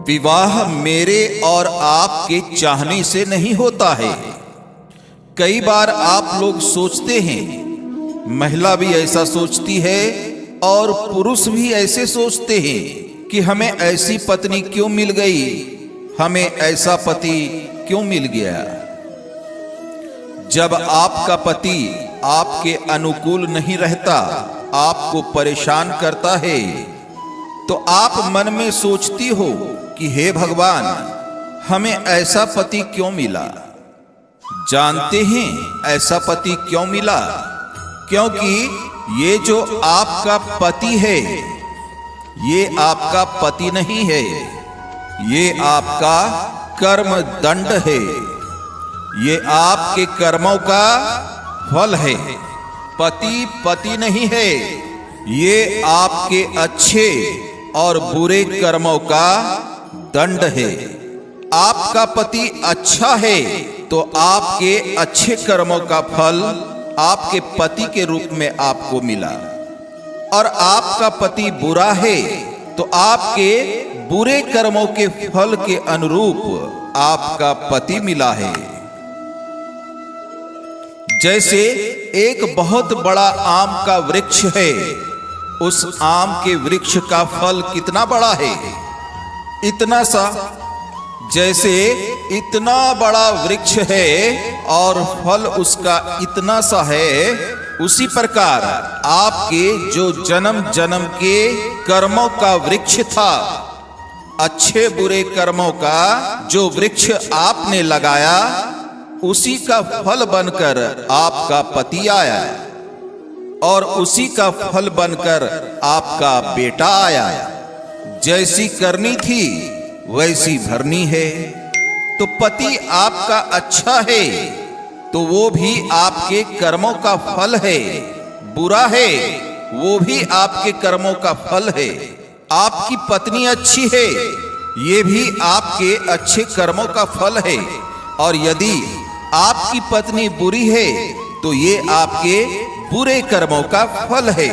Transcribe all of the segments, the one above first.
विवाह मेरे और आपके चाहने से नहीं होता है। कई बार आप लोग सोचते हैं, महिला भी ऐसा सोचती है और पुरुष भी ऐसे सोचते हैं कि हमें ऐसी पत्नी क्यों मिल गई, हमें ऐसा पति क्यों मिल गया। जब आपका पति आपके अनुकूल नहीं रहता, आपको परेशान करता है, तो आप मन में सोचती हो कि हे भगवान, हमें ऐसा पति क्यों मिला। जानते हैं ऐसा पति क्यों मिला? क्योंकि ये जो आपका पति है, ये आपका पति नहीं है, ये आपका कर्म दंड है, ये आपके कर्मों का फल है। पति पति नहीं है, ये आपके अच्छे और बुरे कर्मों का दंड है। आपका पति अच्छा है तो आपके अच्छे कर्मों का फल आपके पति के रूप में आपको मिला, और आपका पति बुरा है तो आपके बुरे कर्मों के फल के अनुरूप आपका पति मिला है। जैसे एक बहुत बड़ा आम का वृक्ष है, उस आम के वृक्ष का फल कितना बड़ा है? इतना सा। जैसे इतना बड़ा वृक्ष है और फल उसका इतना सा है, उसी प्रकार आपके जो जन्म जन्म के कर्मों का वृक्ष था, अच्छे बुरे कर्मों का जो वृक्ष आपने लगाया, उसी का फल बनकर आपका पति आया, और उसी का फल बनकर आपका बेटा आया। जैसी करनी थी वैसी भरनी है। तो पति आपका अच्छा है तो वो भी आपके कर्मों का फल है, बुरा है वो भी आपके कर्मों का फल है। आपकी पत्नी अच्छी है, ये भी आपके अच्छे कर्मों का फल है, और यदि आपकी पत्नी बुरी है तो ये आपके बुरे कर्मों का फल है।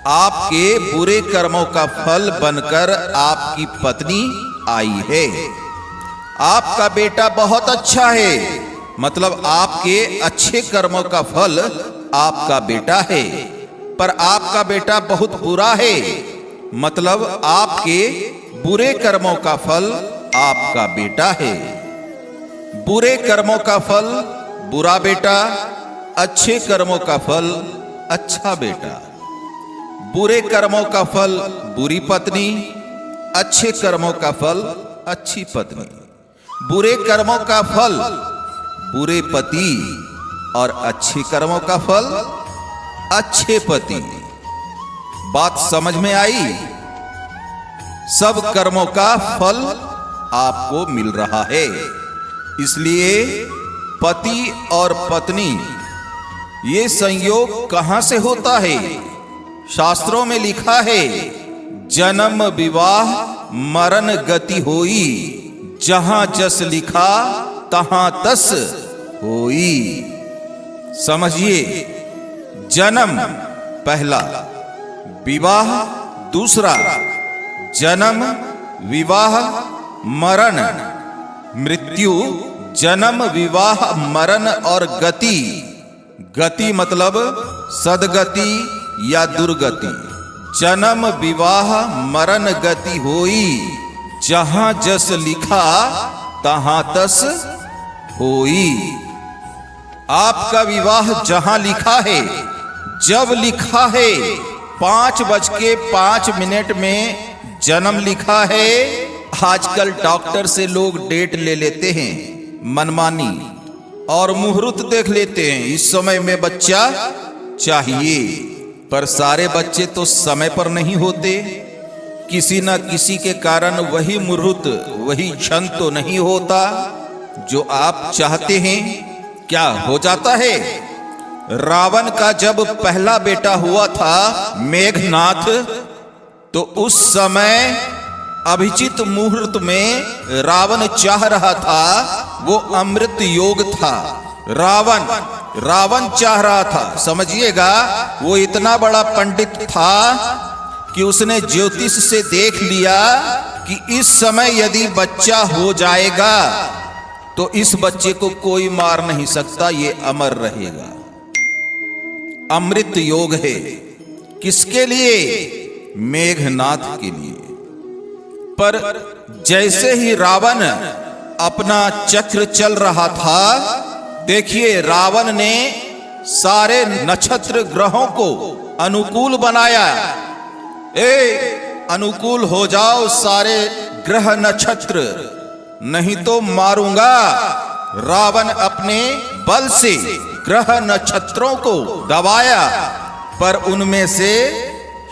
आपके बुरे कर्मों का फल बनकर आपकी पत्नी आई है। आपका बेटा बहुत अच्छा है, मतलब आपके अच्छे कर्मों का फल आपका बेटा है, पर आपका बेटा बहुत बुरा है, मतलब आपके बुरे कर्मों का फल आपका बेटा है। बुरे कर्मों का फल बुरा बेटा, अच्छे कर्मों का फल अच्छा बेटा। बुरे कर्मों का फल बुरी पत्नी, अच्छे कर्मों का फल अच्छी पत्नी। बुरे कर्मों का फल बुरे पति, और अच्छे कर्मों का फल अच्छे पति। बात समझ में आई? सब कर्मों का फल आपको मिल रहा है। इसलिए पति और पत्नी ये संयोग कहां से होता है? शास्त्रों में लिखा है, जन्म विवाह मरण गति होई, जहां जस लिखा तहां तस होई। समझिए, जन्म पहला, विवाह दूसरा। जन्म विवाह मरण मृत्यु, जन्म विवाह मरण और गति। गति मतलब सदगति या दुर्गति। जन्म विवाह मरण गति होई, जहां जस लिखा तहां तस होई। आपका विवाह जहां लिखा है, जब लिखा है, 5:05 में जन्म लिखा है। आजकल डॉक्टर से लोग डेट ले लेते हैं मनमानी, और मुहूर्त देख लेते हैं, इस समय में बच्चा चाहिए, पर सारे बच्चे तो समय पर नहीं होते। किसी न किसी के कारण वही मुहूर्त, वही क्षण तो नहीं होता जो आप चाहते हैं। क्या हो जाता है? रावण का जब पहला बेटा हुआ था मेघनाथ, तो उस समय अभिजित मुहूर्त में रावण चाह रहा था, वो अमृत योग था। रावण चाह रहा था। समझिएगा, वो इतना बड़ा पंडित था कि उसने ज्योतिष से देख लिया कि इस समय यदि बच्चा हो जाएगा तो इस बच्चे को कोई मार नहीं सकता, ये अमर रहेगा। अमृत योग है। किसके लिए? मेघनाथ के लिए। पर जैसे ही रावण अपना चक्र चल रहा था, देखिए रावण ने सारे नक्षत्र ग्रहों को अनुकूल बनाया। अनुकूल हो जाओ सारे ग्रह नक्षत्र, नहीं तो मारूंगा। रावण अपने बल से ग्रह नक्षत्रों को दबाया, पर उनमें से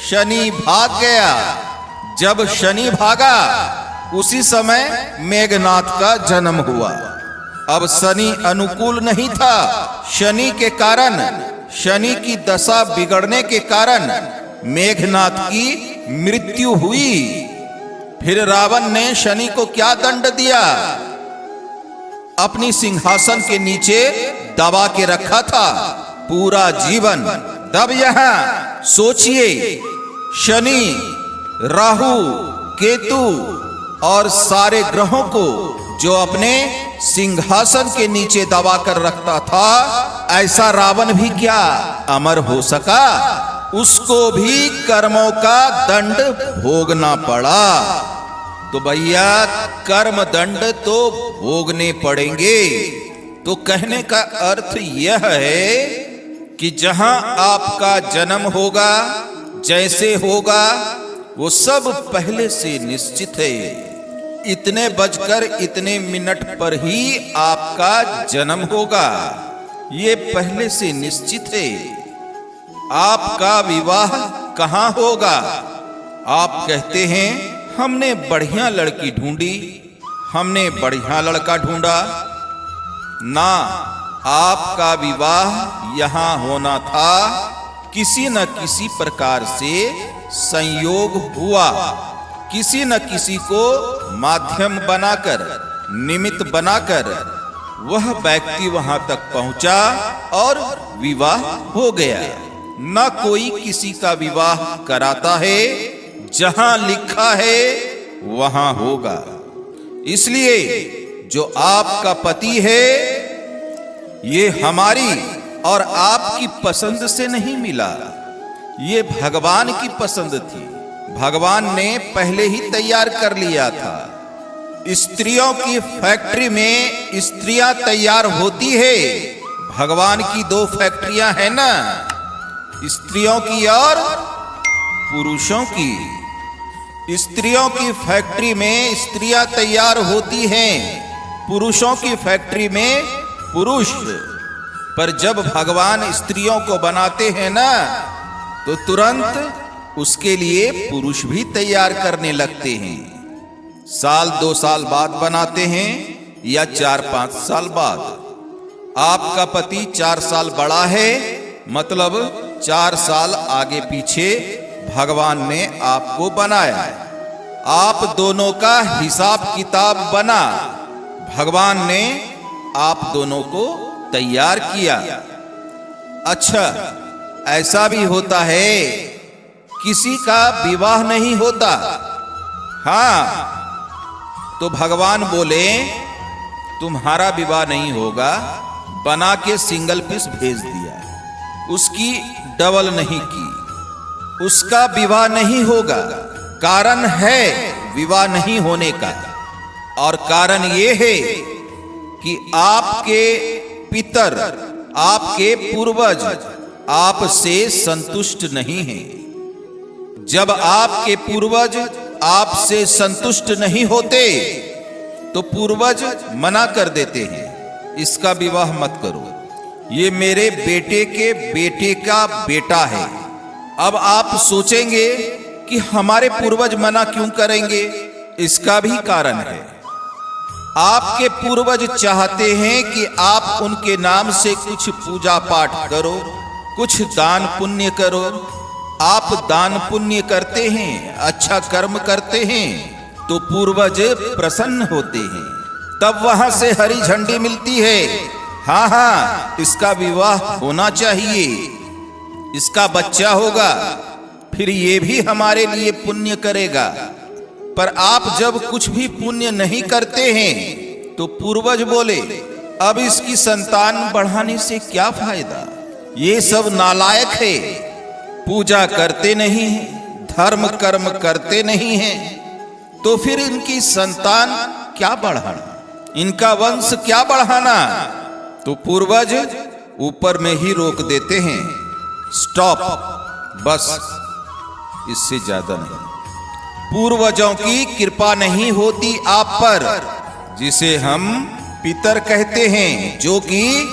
शनि भाग गया। जब शनि भागा, उसी समय मेघनाथ का जन्म हुआ। अब शनि अनुकूल नहीं था। शनि के कारण, शनि की दशा बिगड़ने के कारण मेघनाथ की मृत्यु हुई। फिर रावण ने शनि को क्या दंड दिया? अपनी सिंहासन के नीचे दबा के रखा था पूरा जीवन। तब यहां सोचिए, शनि, राहु, केतु और सारे ग्रहों को जो अपने सिंहासन के नीचे दबा कर रखता था, ऐसा रावण भी क्या अमर हो सका? उसको भी कर्मों का दंड भोगना पड़ा। तो भैया कर्म दंड तो भोगने पड़ेंगे। तो कहने का अर्थ यह है कि जहां आपका जन्म होगा, जैसे होगा, वो सब पहले से निश्चित है। इतने बजकर इतने मिनट पर ही आपका जन्म होगा, ये पहले से निश्चित है। आपका विवाह कहाँ होगा? आप कहते हैं हमने बढ़िया लड़की ढूंढी, हमने बढ़िया लड़का ढूंढा। ना, आपका विवाह यहाँ होना था। किसी न किसी प्रकार से संयोग हुआ, किसी न किसी को माध्यम बनाकर, निमित्त बनाकर वह व्यक्ति वहां तक पहुंचा और विवाह हो गया। न कोई किसी का विवाह कराता है, जहां लिखा है वहां होगा। इसलिए जो आपका पति है, ये हमारी और आपकी पसंद से नहीं मिला, ये भगवान की पसंद थी। भगवान ने पहले ही तैयार कर लिया था। स्त्रियों की फैक्ट्री में स्त्रियां तैयार होती है। भगवान की 2 फैक्ट्रियां हैं ना, स्त्रियों की और पुरुषों की। स्त्रियों की फैक्ट्री में स्त्रियां तैयार होती हैं, पुरुषों की फैक्ट्री में पुरुष। पर जब भगवान स्त्रियों को बनाते हैं ना, तो तुरंत उसके लिए पुरुष भी तैयार करने लगते हैं। साल 2 साल बाद बनाते हैं या 4-5 साल बाद। आपका पति 4 साल बड़ा है, मतलब 4 साल आगे पीछे भगवान ने आपको बनाया। आप दोनों का हिसाब किताब बना, भगवान ने आप दोनों को तैयार किया। अच्छा, ऐसा भी होता है किसी का विवाह नहीं होता, हाँ, तो भगवान बोले तुम्हारा विवाह नहीं होगा, बना के सिंगल पीस भेज दिया, उसकी डबल नहीं की, उसका विवाह नहीं होगा। कारण है विवाह नहीं होने का, और कारण ये है कि आपके पितर, आपके पूर्वज आपसे संतुष्ट नहीं हैं। जब आपके पूर्वज आपसे संतुष्ट नहीं होते तो पूर्वज मना कर देते हैं, इसका विवाह मत करो, ये मेरे बेटे के बेटे का बेटा है। अब आप सोचेंगे कि हमारे पूर्वज मना क्यों करेंगे? इसका भी कारण है। आपके पूर्वज चाहते हैं कि आप उनके नाम से कुछ पूजा पाठ करो, कुछ दान पुण्य करो। आप दान पुण्य करते हैं, अच्छा कर्म करते हैं, तो पूर्वज प्रसन्न होते हैं, तब वहां से हरी झंडी मिलती है। हाँ हाँ, इसका विवाह होना चाहिए, इसका बच्चा होगा, फिर ये भी हमारे लिए पुण्य करेगा। पर आप जब कुछ भी पुण्य नहीं करते हैं तो पूर्वज बोले अब इसकी संतान बढ़ाने से क्या फायदा, ये सब नालायक है, पूजा करते नहीं हैं, धर्म कर्म करते नहीं हैं, तो फिर इनकी संतान क्या बढ़ाना, इनका वंश क्या बढ़ाना। तो पूर्वज ऊपर में ही रोक देते हैं, स्टॉप, बस इससे ज्यादा नहीं। पूर्वजों की कृपा नहीं होती आप पर, जिसे हम पितर कहते हैं, जो कि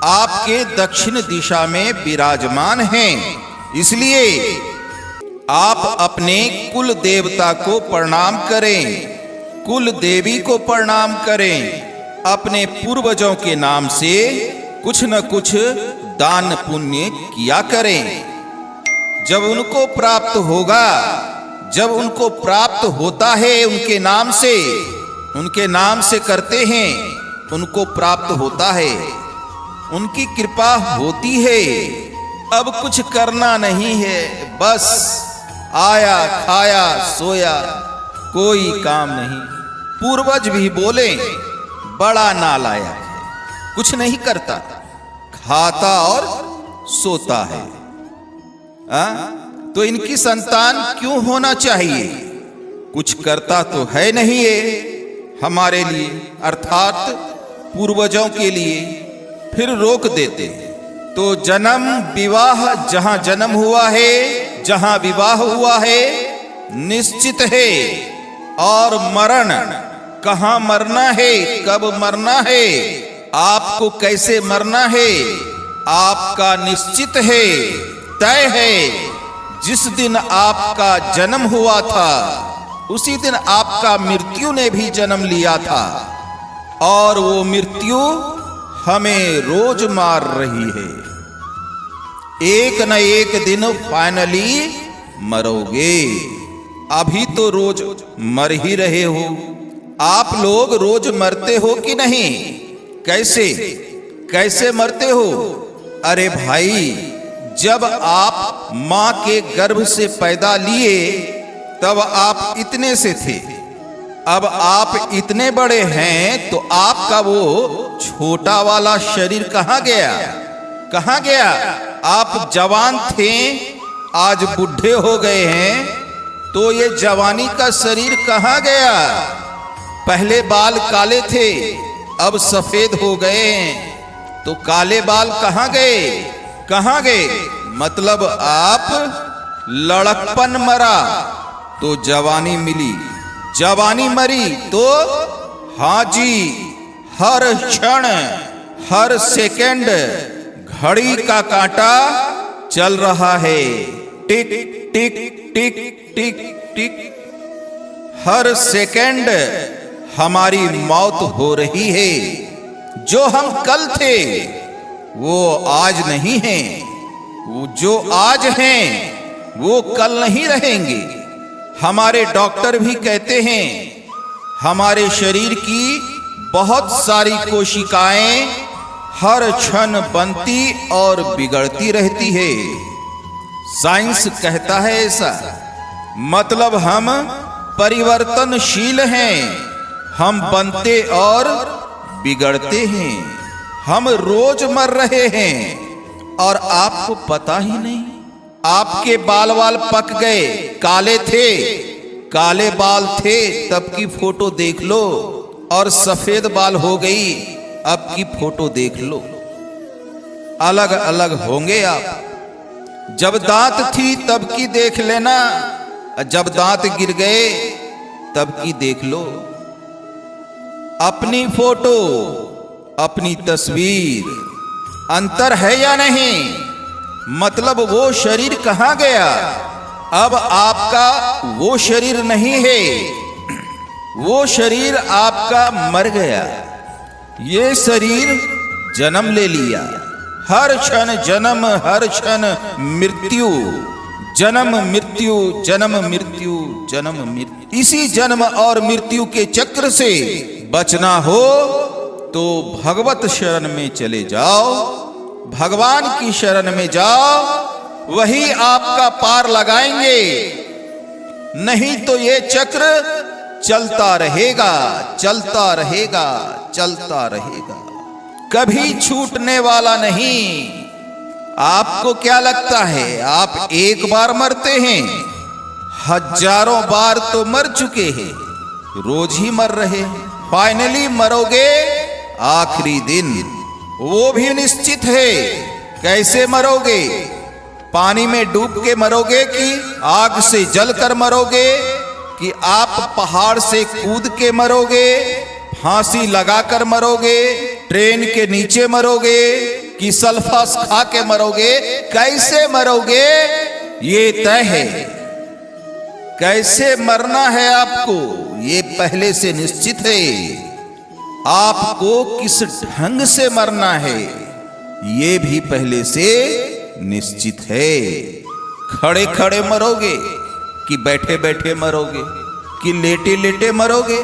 आपके दक्षिण दिशा में विराजमान हैं। इसलिए आप अपने कुल देवता को प्रणाम करें, कुल देवी को प्रणाम करें, अपने पूर्वजों के नाम से कुछ न कुछ दान पुण्य किया करें। जब उनको प्राप्त होगा, जब उनको प्राप्त होता है उनके नाम से करते हैं, उनको प्राप्त होता है, उनकी कृपा होती है। अब कुछ करना नहीं है, बस आया खाया सोया, कोई काम नहीं। पूर्वज भी बोले बड़ा नालायक है, कुछ नहीं करता, खाता और सोता है। तो इनकी संतान क्यों होना चाहिए, कुछ करता तो है नहीं ये हमारे लिए, अर्थात पूर्वजों के लिए, फिर रोक देते। तो जन्म विवाह, जहां जन्म हुआ है, जहां विवाह हुआ है, निश्चित है, और मरण कहां मरना है, कब मरना है, आपको कैसे मरना है, आपका निश्चित है, तय है। जिस दिन आपका जन्म हुआ था उसी दिन आपका मृत्यु ने भी जन्म लिया था, और वो मृत्यु हमें रोज मार रही है। एक न एक दिन फाइनली मरोगे। अभी तो रोज मर ही रहे हो। आप लोग रोज मरते हो कि नहीं? कैसे कैसे मरते हो? अरे भाई, जब आप मां के गर्भ से पैदा लिए तब आप इतने से थे, अब आप इतने बड़े हैं, तो आपका वो छोटा वाला शरीर कहां गया? कहां गया? आप जवान थे, आज बुढ़े हो गए हैं, तो ये जवानी का शरीर कहां गया? पहले बाल काले थे, अब सफेद हो गए हैं, तो काले बाल कहां गए? कहां गए? मतलब आप लड़कपन मरा तो जवानी मिली, जवानी मरी तो हाँ जी, हर क्षण हर सेकंड घड़ी का कांटा चल रहा है, टिक टिक टिक टिक टिक, हर सेकंड हमारी मौत हो रही है। जो हम कल थे वो आज नहीं हैं, वो जो आज हैं वो कल नहीं रहेंगे। हमारे डॉक्टर भी कहते हैं हमारे शरीर की बहुत सारी कोशिकाएं हर क्षण बनती और बिगड़ती रहती है। साइंस कहता है ऐसा, मतलब हम परिवर्तनशील हैं, हम बनते और बिगड़ते हैं, हम रोज मर रहे हैं और आपको पता ही नहीं। आपके बाल वाल पक गए, काले थे, काले बाल थे तब की फोटो देख लो, और सफेद बाल हो गई अब की फोटो देख लो, अलग अलग होंगे आप। जब दांत थी तब की देख लेना, जब दांत गिर गए तब की देख लो। अपनी फोटो, अपनी तस्वीर, अंतर है या नहीं? मतलब वो शरीर कहां गया? अब आपका वो शरीर नहीं है, वो शरीर आपका मर गया। ये शरीर जन्म ले लिया, हर क्षण जन्म, हर क्षण मृत्यु, जन्म मृत्यु, जन्म मृत्यु, जन्म मृत्यु। इसी जन्म और मृत्यु के चक्र से बचना हो तो भगवत शरण में चले जाओ, भगवान की शरण में जाओ, वही आपका पार लगाएंगे। नहीं तो ये चक्र चलता रहेगा, चलता रहेगा, चलता रहेगा, कभी छूटने वाला नहीं। आपको क्या लगता है आप एक बार मरते हैं? हजारों बार तो मर चुके हैं, रोज ही मर रहे हैं। फाइनली मरोगे आखिरी दिन, वो भी निश्चित है। कैसे मरोगे? पानी में डूब के मरोगे कि आग से जलकर मरोगे कि आप पहाड़ से कूद के मरोगे, फांसी लगाकर मरोगे, ट्रेन के नीचे मरोगे कि सल्फास खा के मरोगे? कैसे मरोगे ये तय है। कैसे मरना है आपको ये पहले से निश्चित है। आपको किस ढंग से मरना है ये भी पहले से निश्चित है। खड़े खड़े मरोगे कि बैठे बैठे मरोगे कि लेटे लेटे मरोगे?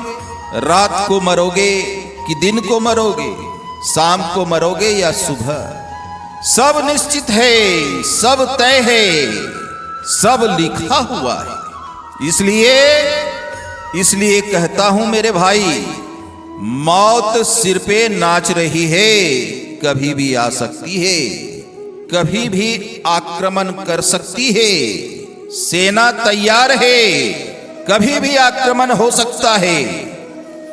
रात को मरोगे कि दिन को मरोगे? शाम को मरोगे या सुबह? सब निश्चित है, सब तय है, सब लिखा हुआ है। इसलिए कहता हूं मेरे भाई, मौत सिर पे नाच रही है, कभी भी आ सकती है, कभी भी आक्रमण कर सकती है। सेना तैयार है, कभी भी आक्रमण हो सकता है।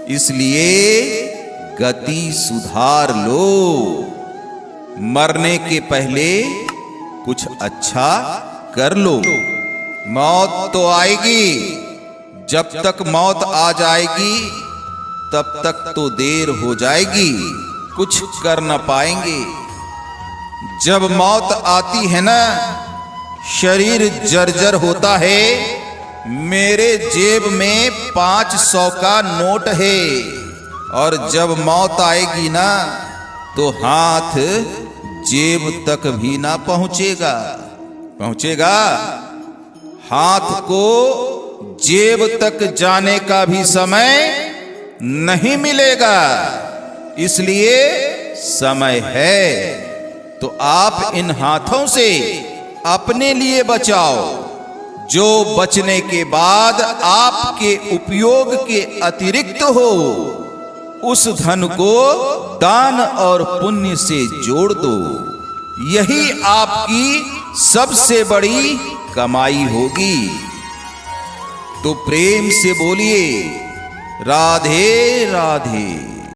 इसलिए गति सुधार लो। मरने के पहले कुछ अच्छा कर लो। मौत तो आएगी, जब तक मौत आ जाएगी तब तक तो देर हो जाएगी, कुछ कर न पाएंगे। जब मौत आती है ना, शरीर जर्जर होता है। मेरे जेब में 500 का नोट है, और जब मौत आएगी ना तो हाथ जेब तक भी ना पहुंचेगा। हाथ को जेब तक जाने का भी समय नहीं मिलेगा। इसलिए समय है तो आप इन हाथों से अपने लिए बचाओ, जो बचने के बाद आपके उपयोग के अतिरिक्त हो। उस धन को दान और पुण्य से जोड़ दो, यही आपकी सबसे बड़ी कमाई होगी। तो प्रेम से बोलिए राधे राधे।